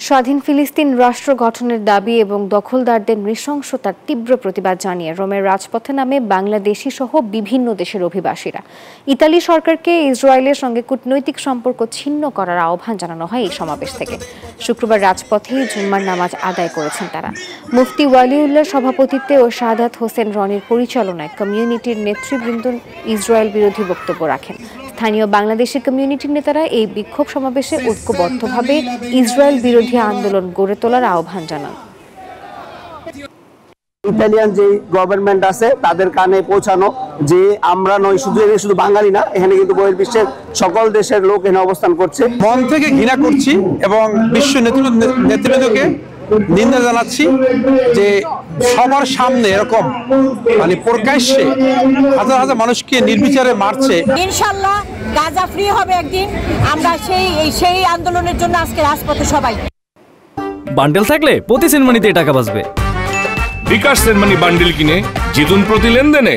স্বাধীন ফিলিস্তিন রাষ্ট্র গঠনের দাবি এবং দখলদারদের নৃশংসতার তীব্র প্রতিবাদ জানিয়ে রোমের রাজপথে নামে বাংলাদেশি সহ বিভিন্ন দেশের অভিবাসীরা। ইতালি সরকারকে ইসরায়েলের সঙ্গে কূটনৈতিক সম্পর্ক ছিন্ন করার আহ্বান জানানো হয় এই সমাবেশ থেকে। শুক্রবার রাজপথে জুম্মার নামাজ আদায় করেছেন তারা। মুফতি ওয়ালিউল্লাহর সভাপতিত্বে ও শাহাদাত হোসেন রনির পরিচালনায় কমিউনিটির নেতৃবৃন্দ ইসরায়েল বিরোধী বক্তব্য রাখেন। স্থানীয় বাংলাদেশি কমিউনিটির নেতারা এই বিক্ষোভ সমাবেশে ঐক্যবদ্ধভাবে ইসরায়েল বিরোধী আন্দোলন গড়ে তোলার আহ্বান জানান। ইতালিয়ান যে গভর্নমেন্ট আছে তাদের কানে পৌঁছানো যে আমরা নয়, শুধু বাঙালি না, এখানে কিন্তু বহির্বিশ্বের সকল দেশের লোক এখানে অবস্থান করছে। মন থেকে ঘৃণা করছি এবং বিশ্ব নেতৃবৃন্দকে নিন্দা জানাচ্ছি যে সবার সামনে এরকম প্রকাশ্যে হাজার হাজার মানুষকে নির্বিচারে মারছে। ইনশাআল্লাহ গাজা ফ্রি হবে একদিন। আমরা সেই আন্দোলনের জন্য আজকে রাজপথে সবাই। বান্ডেল থাকলে প্রতি সেনমানিতে টাকা বাঁচবে। বিকাশ সেনমানি বান্ডেল কিনে জিতুন প্রতি লেনদেনে।